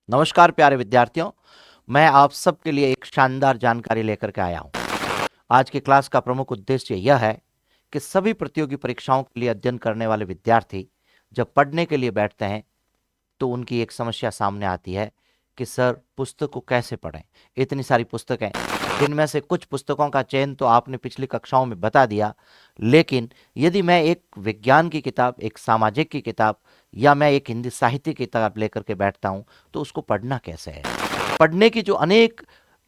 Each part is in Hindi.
नमस्कार प्यारे विद्यार्थियों, मैं आप सबके लिए एक शानदार जानकारी लेकर के आया हूं। आज की क्लास का प्रमुख उद्देश्य यह है कि सभी प्रतियोगी परीक्षाओं के लिए अध्ययन करने वाले विद्यार्थी जब पढ़ने के लिए बैठते हैं तो उनकी एक समस्या सामने आती है कि सर पुस्तक को कैसे पढ़ें। इतनी सारी पुस्तकें, जिनमें से कुछ पुस्तकों का चयन तो आपने पिछली कक्षाओं में बता दिया, लेकिन यदि मैं एक विज्ञान की किताब, एक सामाजिक की किताब या मैं एक हिंदी साहित्य की किताब लेकर के बैठता हूं तो उसको पढ़ना कैसे है। पढ़ने की जो अनेक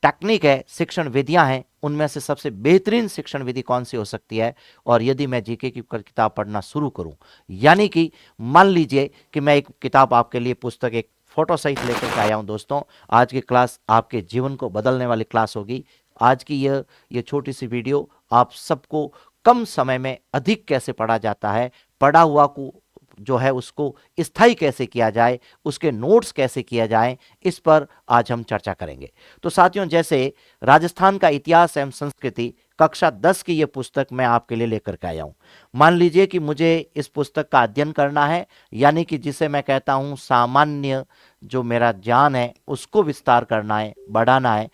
टेक्निक है, शिक्षण विधियां हैं, उनमें से सबसे बेहतरीन शिक्षण विधि कौन सी हो सकती है। और यदि मैं जीके की किताब पढ़ना शुरू करूं, यानी कि मान लीजिए कि मैं एक किताब आपके लिए पुस्तक एक फोटो सहित लेकर के आया हूं। दोस्तों, आज की क्लास आपके जीवन को बदलने वाली क्लास होगी। आज की यह छोटी सी वीडियो आप सबको कम समय में अधिक कैसे पढ़ा जाता है, पढ़ा हुआ को जो है उसको स्थायी कैसे किया जाए, उसके नोट्स कैसे किया जाए, इस पर आज हम चर्चा करेंगे। तो साथियों, जैसे राजस्थान का इतिहास एवं संस्कृति कक्षा 10 की यह पुस्तक मैं आपके लिए लेकर के आया हूं। मान लीजिए कि मुझे इस पुस्तक का अध्ययन करना है, यानी कि जिसे मैं कहता हूं सामान्य जो मेरा ज्ञान है उसको विस्तार करना है, बढ़ाना है,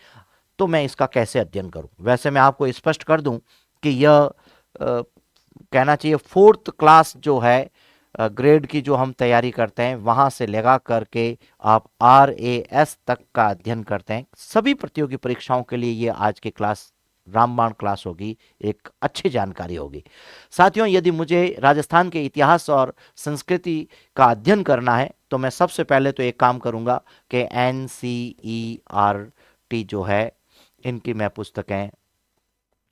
तो मैं इसका कैसे अध्ययन करूं। वैसे मैं आपको स्पष्ट कर दूं कि यह कहना चाहिए फोर्थ क्लास जो है ग्रेड की जो हम तैयारी करते हैं वहां से लगा करके आप RAS तक का अध्ययन करते हैं, सभी प्रतियोगी परीक्षाओं के लिए ये आज की क्लास रामबाण क्लास होगी, एक अच्छी जानकारी होगी। साथियों, यदि मुझे राजस्थान के इतिहास और संस्कृति का अध्ययन करना है तो मैं सबसे पहले तो एक काम करूंगा कि NCERT जो है इनकी मैं पुस्तकें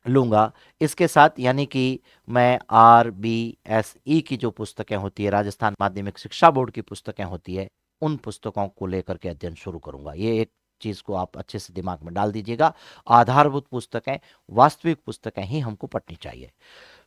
लूंगा। इसके साथ यानी कि मैं RBSE की जो पुस्तकें होती है, राजस्थान माध्यमिक शिक्षा बोर्ड की पुस्तकें होती है, उन पुस्तकों को लेकर के अध्ययन शुरू करूंगा। ये एक चीज को आप अच्छे से दिमाग में डाल दीजिएगा। आधारभूत पुस्तकें, वास्तविक पुस्तकें ही हमको पढ़नी चाहिए।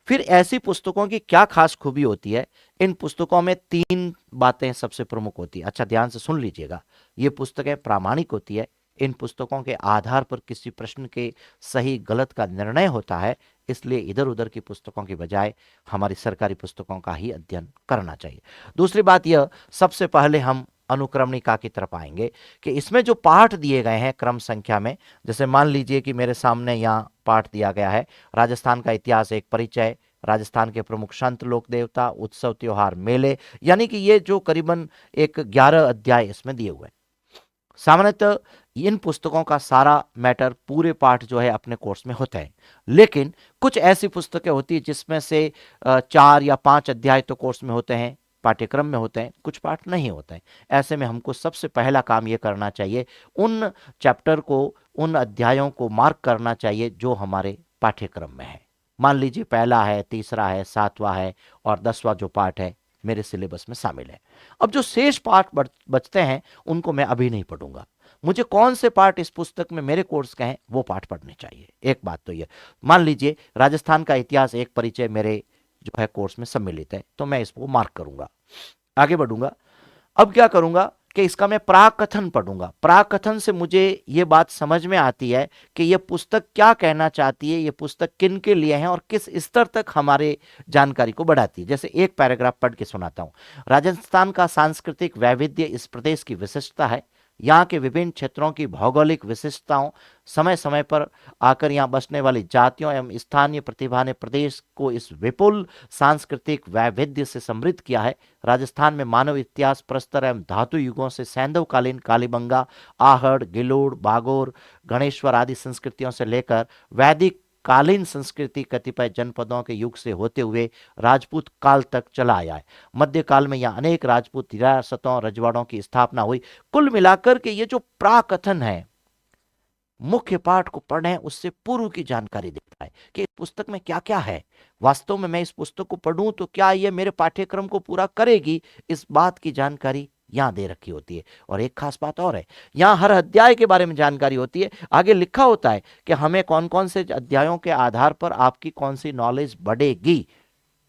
फिर ऐसी पुस्तकों की क्या खास खूबी होती है। इन पुस्तकों में 3 बातें सबसे प्रमुख होती है। अच्छा, ध्यान से सुन लीजिएगा। ये पुस्तकें प्रामाणिक होती है। इन पुस्तकों के आधार पर किसी प्रश्न के सही गलत का निर्णय होता है, इसलिए इधर उधर की पुस्तकों की बजाय हमारी सरकारी पुस्तकों का ही अध्ययन करना चाहिए। दूसरी बात यह, सबसे पहले हम अनुक्रमणिका की तरफ आएंगे कि इसमें जो पाठ दिए गए हैं क्रम संख्या में, जैसे मान लीजिए कि मेरे सामने यहाँ पाठ दिया गया है राजस्थान का इतिहास एक परिचय, राजस्थान के प्रमुख संत लोक देवता, उत्सव त्योहार मेले, यानी कि ये जो करीबन एक 11 अध्याय इसमें दिए हुए हैं। सामान्यतः इन पुस्तकों का सारा मैटर पूरे पाठ जो है अपने कोर्स में होते हैं, लेकिन कुछ ऐसी पुस्तकें होती है जिसमें से 4 या 5 अध्याय तो कोर्स में होते हैं, पाठ्यक्रम में होते हैं, कुछ पाठ नहीं होते हैं। ऐसे में हमको सबसे पहला काम यह करना चाहिए, उन चैप्टर को, उन अध्यायों को मार्क करना चाहिए जो हमारे पाठ्यक्रम में है। मान लीजिए पहला है, तीसरा है, 7वां है और 10वां जो पाठ है मेरे सिलेबस में शामिल है। अब जो शेष पाठ बचते हैं उनको मैं अभी नहीं पढ़ूंगा। मुझे कौन से पाठ इस पुस्तक में मेरे कोर्स के हैं वो पाठ पढ़ने चाहिए। एक बात तो ये, मान लीजिए राजस्थान का इतिहास एक परिचय मेरे जो है कोर्स में सम्मिलित है, तो मैं इसको मार्क करूंगा, आगे बढ़ूंगा। अब क्या करूंगा कि इसका मैं प्राकथन पढ़ूंगा। प्राकथन से मुझे यह बात समझ में आती है कि यह पुस्तक क्या कहना चाहती है, यह पुस्तक किन के लिए है और किस स्तर तक हमारे जानकारी को बढ़ाती है। जैसे एक पैराग्राफ पढ़ के सुनाता हूं। राजस्थान का सांस्कृतिक वैविध्य इस प्रदेश की विशिष्टता है। यहाँ के विभिन्न क्षेत्रों की भौगोलिक विशिष्टताओं, समय समय पर आकर यहाँ बसने वाली जातियों एवं स्थानीय प्रतिभा ने प्रदेश को इस विपुल सांस्कृतिक वैविध्य से समृद्ध किया है। राजस्थान में मानव इतिहास प्रस्तर एवं धातु युगों से सैंधवकालीन कालीबंगा, आहड़, गिलोड़, बागोर, गणेश्वर आदि संस्कृतियों से लेकर वैदिक कालीन संस्कृति कतिपय जनपदों के युग से होते हुए राजपूत काल तक चला आया है। मध्यकाल में यहाँ अनेक राजपूत रियासतों, रजवाड़ों की स्थापना हुई। कुल मिलाकर के ये जो प्राकथन है, मुख्य पाठ को पढ़ें उससे पूर्व की जानकारी देता है कि इस पुस्तक में क्या क्या है। वास्तव में मैं इस पुस्तक को पढ़ूं तो क्या ये मेरे पाठ्यक्रम को पूरा करेगी, इस बात की जानकारी यहां दे रखी होती है। और एक खास बात और है, यहां हर अध्याय के बारे में जानकारी होती है। आगे लिखा होता है कि हमें कौन कौन से अध्यायों के आधार पर आपकी कौन सी नॉलेज बढ़ेगी।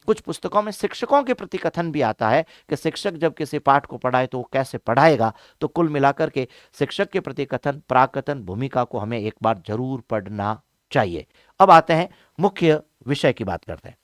कुछ पुस्तकों में शिक्षकों के प्रति कथन भी आता है कि शिक्षक जब किसी पाठ को पढ़ाए तो वो कैसे पढ़ाएगा। तो कुल मिलाकर के शिक्षक के प्रति कथन, प्राकथन, भूमिका को हमें एक बार जरूर पढ़ना चाहिए। अब आते हैं मुख्य विषय की बात करते हैं।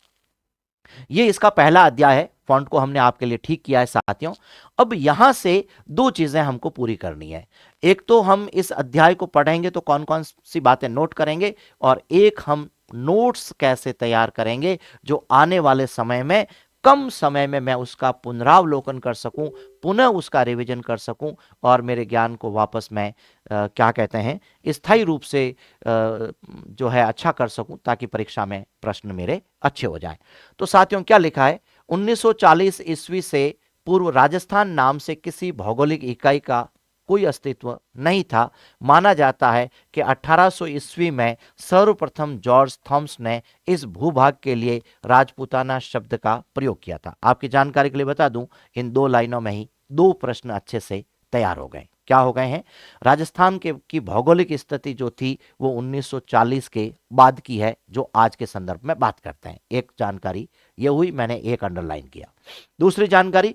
ये इसका पहला अध्याय है। फॉन्ट को हमने आपके लिए ठीक किया है साथियों। अब यहां से दो चीजें हमको पूरी करनी है। एक तो हम इस अध्याय को पढ़ेंगे तो कौन कौन सी बातें नोट करेंगे, और एक हम नोट्स कैसे तैयार करेंगे जो आने वाले समय में, कम समय में मैं उसका पुनरावलोकन कर सकूं, पुनः उसका रिवीजन कर सकूं, और मेरे ज्ञान को वापस मैं क्या कहते हैं, स्थायी रूप से जो है अच्छा कर सकूं, ताकि परीक्षा में प्रश्न मेरे अच्छे हो जाएं। तो साथियों क्या लिखा है, 1940 ईस्वी से पूर्व राजस्थान नाम से किसी भौगोलिक इकाई का कोई अस्तित्व नहीं था। माना जाता है कि 1800 ईस्वी में सर्वप्रथम जॉर्ज थॉम्स ने इस भूभाग के लिए राजपूताना शब्द का प्रयोग किया था। आपकी जानकारी के लिए बता दूं, इन दो लाइनों में ही दो प्रश्न अच्छे से तैयार हो गए। क्या हो गए हैं, राजस्थान के की भौगोलिक स्थिति जो थी वो 1940 के बाद की है, जो आज के संदर्भ में बात करते हैं। एक जानकारी ये हुई, मैंने एक अंडरलाइन किया। दूसरी जानकारी,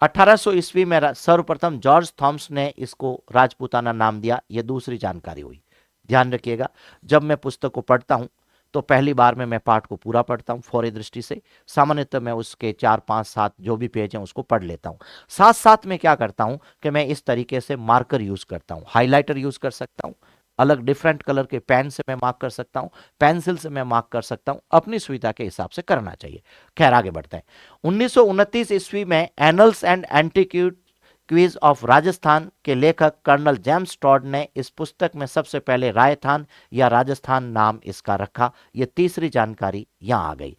1800 ईस्वी में सर्वप्रथम जॉर्ज थॉम्स ने इसको राजपूताना नाम दिया, यह दूसरी जानकारी हुई। ध्यान रखिएगा, जब मैं पुस्तक को पढ़ता हूं तो पहली बार में मैं पाठ को पूरा पढ़ता हूं फौरी दृष्टि से। सामान्यतः मैं उसके 4 5 7 जो भी पेज हैं उसको पढ़ लेता हूं। साथ साथ में क्या करता हूं कि मैं इस तरीके से मार्कर यूज करता हूं, हाइलाइटर यूज कर सकता हूं, अलग डिफरेंट कलर के पेन से मैं मार्क कर सकता हूं, पेंसिल से मैं मार्क कर सकता हूं, अपनी सुविधा के हिसाब से करना चाहिए। खैर आगे बढ़ते हैं। 1929 ईस्वी में एनल्स एंड एंटीक्वीज ऑफ राजस्थान के लेखक कर्नल जेम्स टॉड ने इस पुस्तक में सबसे पहले रायथान या राजस्थान नाम इसका रखा। यह तीसरी जानकारी यहां आ गई।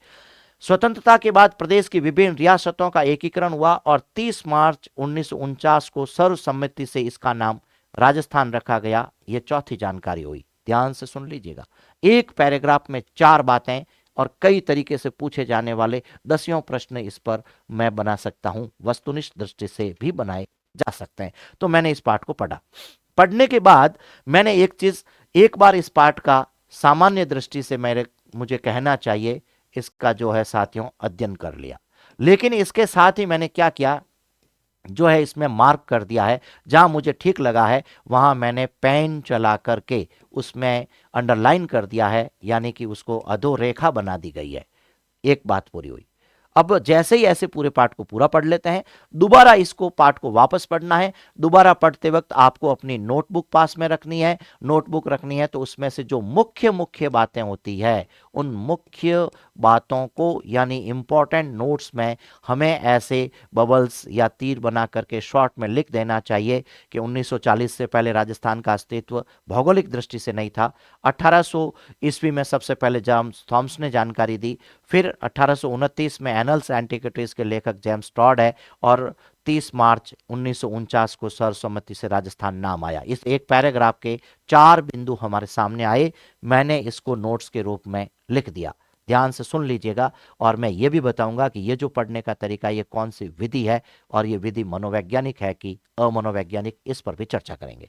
स्वतंत्रता के बाद प्रदेश की विभिन्न रियासतों का एकीकरण हुआ और 30 मार्च 1949 को सर्वसम्मति से इसका नाम राजस्थान रखा गया। यह चौथी जानकारी हुई। ध्यान से सुन लीजिएगा, एक पैराग्राफ में 4 बातें और कई तरीके से पूछे जाने वाले दसियों प्रश्न इस पर मैं बना सकता हूं, वस्तुनिष्ठ दृष्टि से भी बनाए जा सकते हैं। तो मैंने इस पाठ को पढ़ा। पढ़ने के बाद मैंने एक चीज, एक बार इस पाठ का सामान्य दृष्टि से मुझे कहना चाहिए, इसका जो है साथियों अध्ययन कर लिया। लेकिन इसके साथ ही मैंने क्या किया, जो है इसमें मार्क कर दिया है, जहां मुझे ठीक लगा है वहां मैंने पेन चला करके उसमें अंडरलाइन कर दिया है, यानी कि उसको अधोरेखा बना दी गई है। एक बात पूरी हुई। अब जैसे ही ऐसे पूरे पाठ को पूरा पढ़ लेते हैं, दोबारा इसको पाठ को वापस पढ़ना है। दोबारा पढ़ते वक्त आपको अपनी नोटबुक पास में रखनी है। नोटबुक रखनी है तो उसमें से जो मुख्य मुख्य बातें होती है, उन मुख्य बातों को यानी इंपॉर्टेंट नोट्स में हमें ऐसे बबल्स या तीर बना करके शॉर्ट में लिख देना चाहिए कि 1940 से पहले राजस्थान का अस्तित्व भौगोलिक दृष्टि से नहीं था। 1800 ईस्वी में सबसे पहले जेम्स थॉम्स ने जानकारी दी। फिर 1829 में एनल्स एंटीक्विटीज के लेखक जेम्स टॉड है, और 30 मार्च 1949 को सर्वसम्मति से राजस्थान नाम आया। इस एक पैराग्राफ के 4 बिंदु हमारे सामने आए, मैंने इसको नोट्स के रूप में लिख दिया। ध्यान से सुन लीजिएगा, और मैं ये भी बताऊंगा कि ये जो पढ़ने का तरीका, ये कौन सी विधि है, और ये विधि मनोवैज्ञानिक है कि अमनोवैज्ञानिक, इस पर भी चर्चा करेंगे।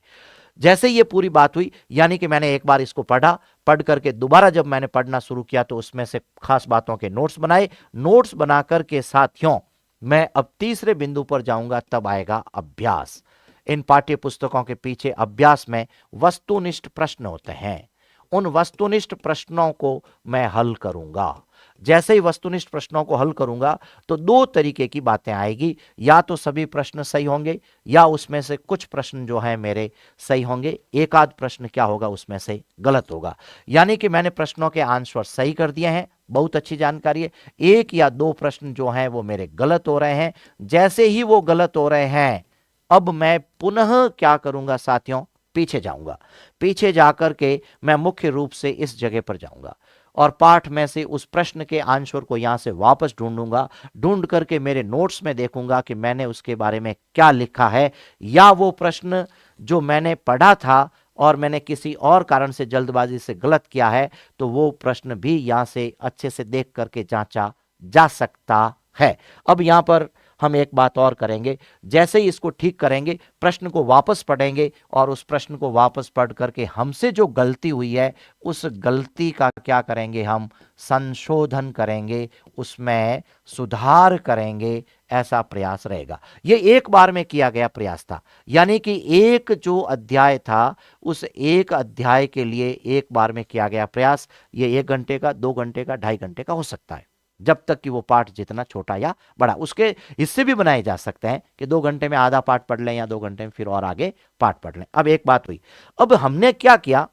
जैसे ये पूरी बात हुई, यानी कि मैंने एक बार इसको पढ़ा, पढ़ करके दोबारा जब मैंने पढ़ना शुरू किया तो उसमें से खास बातों के नोट्स बनाए। नोट्स बनाकर के साथियों मैं अब तीसरे बिंदु पर जाऊंगा, तब आएगा अभ्यास। इन पाठ्य पुस्तकों के पीछे अभ्यास में वस्तुनिष्ठ प्रश्न होते हैं। उन वस्तुनिष्ठ प्रश्नों को मैं हल करूंगा। जैसे ही वस्तुनिष्ठ प्रश्नों को हल करूंगा तो दो तरीके की बातें आएगी, या तो सभी प्रश्न सही होंगे, या उसमें से कुछ प्रश्न जो है मेरे सही होंगे, एक आध प्रश्न क्या होगा उसमें से गलत होगा। यानी कि मैंने प्रश्नों के आंसर सही कर दिए हैं, बहुत अच्छी जानकारी है। एक या दो प्रश्न जो हैं वो मेरे गलत हो रहे हैं। जैसे ही वो गलत हो रहे हैं, अब मैं पुनः क्या करूंगा साथियों, पीछे जाऊंगा। पीछे जाकर के मैं मुख्य रूप से इस जगह पर जाऊंगा और पाठ में से उस प्रश्न के आंसर को यहां से वापस ढूंढूंगा। ढूंढ करके मेरे नोट्स में देखूंगा कि मैंने उसके बारे में क्या लिखा है, या वो प्रश्न जो मैंने पढ़ा था और मैंने किसी और कारण से जल्दबाजी से गलत किया है, तो वो प्रश्न भी यहां से अच्छे से देख करके जांचा जा सकता है। अब यहां पर हम एक बात और करेंगे, जैसे ही इसको ठीक करेंगे, प्रश्न को वापस पढ़ेंगे और उस प्रश्न को वापस पढ़ करके हमसे जो गलती हुई है उस गलती का क्या करेंगे, हम संशोधन करेंगे, उसमें सुधार करेंगे, ऐसा प्रयास रहेगा। यह एक बार में किया गया प्रयास था, यानी कि एक जो अध्याय था उस एक अध्याय के लिए एक बार में किया गया प्रयास। यह 1 घंटे का, 2 घंटे का, 2.5 घंटे का हो सकता है। जब तक कि वो पाठ जितना छोटा या बड़ा, उसके हिस्से भी बनाए जा सकते हैं कि 2 घंटे में आधा पाठ पढ़ लें या 2 घंटे में फिर और आगे पाठ पढ़ लें। अब एक बात हुई, अब हमने क्या किया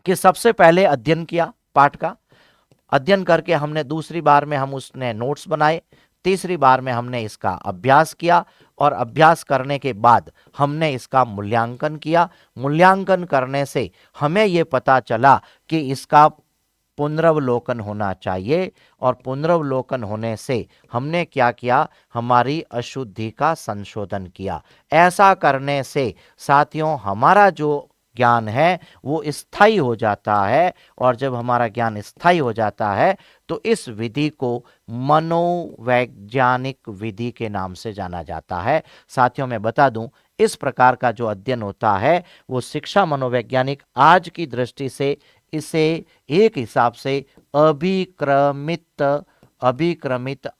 कि सबसे पहले अध्ययन किया, पाठ का अध्ययन करके हमने दूसरी बार में हम उसने नोट्स बनाए, तीसरी बार में हमने इसका अभ्यास किया और अभ्यास करने के बाद हमने इसका मूल्यांकन किया। मूल्यांकन करने से हमें यह पता चला कि इसका पुनरावलोकन होना चाहिए और पुनरावलोकन होने से हमने क्या किया, हमारी अशुद्धि का संशोधन किया। ऐसा करने से साथियों हमारा जो ज्ञान है वो स्थायी हो जाता है और जब हमारा ज्ञान स्थायी हो जाता है तो इस विधि को मनोवैज्ञानिक विधि के नाम से जाना जाता है। साथियों मैं बता दूं, इस प्रकार का जो अध्ययन होता है वो शिक्षा मनोवैज्ञानिक आज की दृष्टि से इसे एक हिसाब से अभिक्रमित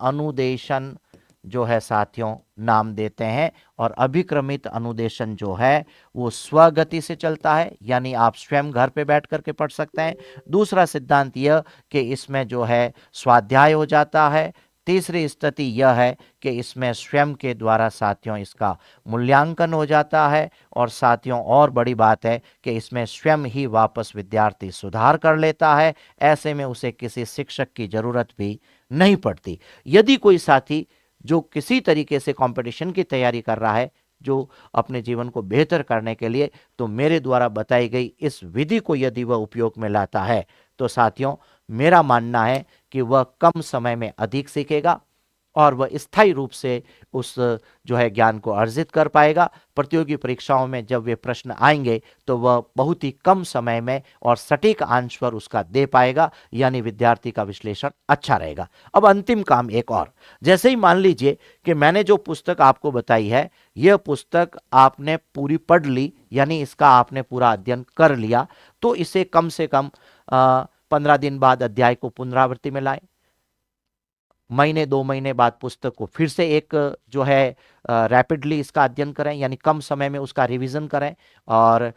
अनुदेशन जो है साथियों नाम देते हैं। और अभिक्रमित अनुदेशन जो है वो स्वगति से चलता है, यानी आप स्वयं घर पे बैठ करके पढ़ सकते हैं। दूसरा सिद्धांत यह कि इसमें जो है स्वाध्याय हो जाता है। तीसरी स्थिति यह है कि इसमें स्वयं के द्वारा साथियों इसका मूल्यांकन हो जाता है और साथियों और बड़ी बात है कि इसमें स्वयं ही वापस विद्यार्थी सुधार कर लेता है। ऐसे में उसे किसी शिक्षक की जरूरत भी नहीं पड़ती। यदि कोई साथी जो किसी तरीके से कंपटीशन की तैयारी कर रहा है, जो अपने जीवन को बेहतर करने के लिए, तो मेरे द्वारा बताई गई इस विधि को यदि वह उपयोग में लाता है तो साथियों मेरा मानना है कि वह कम समय में अधिक सीखेगा और वह स्थायी रूप से उस जो है ज्ञान को अर्जित कर पाएगा। प्रतियोगी परीक्षाओं में जब वे प्रश्न आएंगे तो वह बहुत ही कम समय में और सटीक आंसर उसका दे पाएगा, यानी विद्यार्थी का विश्लेषण अच्छा रहेगा। अब अंतिम काम एक और, जैसे ही मान लीजिए कि मैंने जो पुस्तक आपको बताई है यह पुस्तक आपने पूरी पढ़ ली, यानी इसका आपने पूरा अध्ययन कर लिया, तो इसे कम से कम 15 दिन बाद अध्याय को पुनरावृत्ति में लाएं। महीने 2 महीने बाद पुस्तक को फिर से एक जो है रैपिडली इसका अध्ययन करें, यानी कम समय में उसका रिवीजन करें। और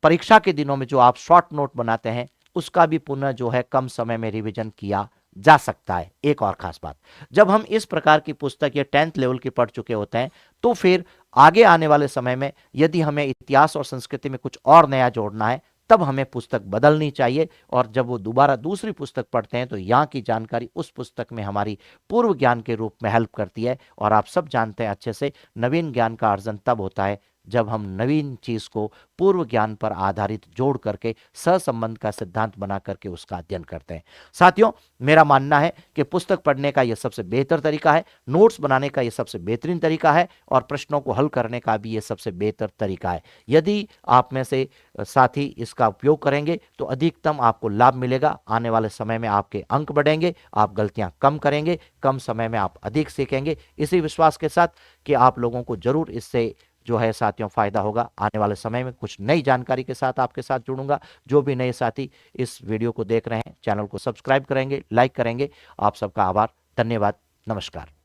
परीक्षा के दिनों में जो आप शॉर्ट नोट बनाते हैं उसका भी पुनः जो है कम समय में रिवीजन किया जा सकता है। एक और खास बात, जब हम इस प्रकार की पुस्तक या 10th लेवल की पढ़ चुके होते हैं तो फिर आगे आने वाले समय में यदि हमें इतिहास और संस्कृति में कुछ और नया जोड़ना है तब हमें पुस्तक बदलनी चाहिए। और जब वो दोबारा दूसरी पुस्तक पढ़ते हैं तो यहाँ की जानकारी उस पुस्तक में हमारी पूर्व ज्ञान के रूप में हेल्प करती है। और आप सब जानते हैं अच्छे से, नवीन ज्ञान का अर्जन तब होता है जब हम नवीन चीज को पूर्व ज्ञान पर आधारित जोड़ करके सहसंबंध का सिद्धांत बना करके उसका अध्ययन करते हैं। साथियों मेरा मानना है कि पुस्तक पढ़ने का यह सबसे बेहतर तरीका है, नोट्स बनाने का यह सबसे बेहतरीन तरीका है और प्रश्नों को हल करने का भी यह सबसे बेहतर तरीका है। यदि आप में से साथी इसका उपयोग करेंगे तो अधिकतम आपको लाभ मिलेगा। आने वाले समय में आपके अंक बढ़ेंगे, आप गलतियां कम करेंगे, कम समय में आप अधिक सीखेंगे। इसी विश्वास के साथ कि आप लोगों को जरूर इससे जो है साथियों फायदा होगा। आने वाले समय में कुछ नई जानकारी के साथ आपके साथ जुड़ूंगा। जो भी नए साथी इस वीडियो को देख रहे हैं चैनल को सब्सक्राइब करेंगे, लाइक करेंगे। आप सबका आभार, धन्यवाद, नमस्कार।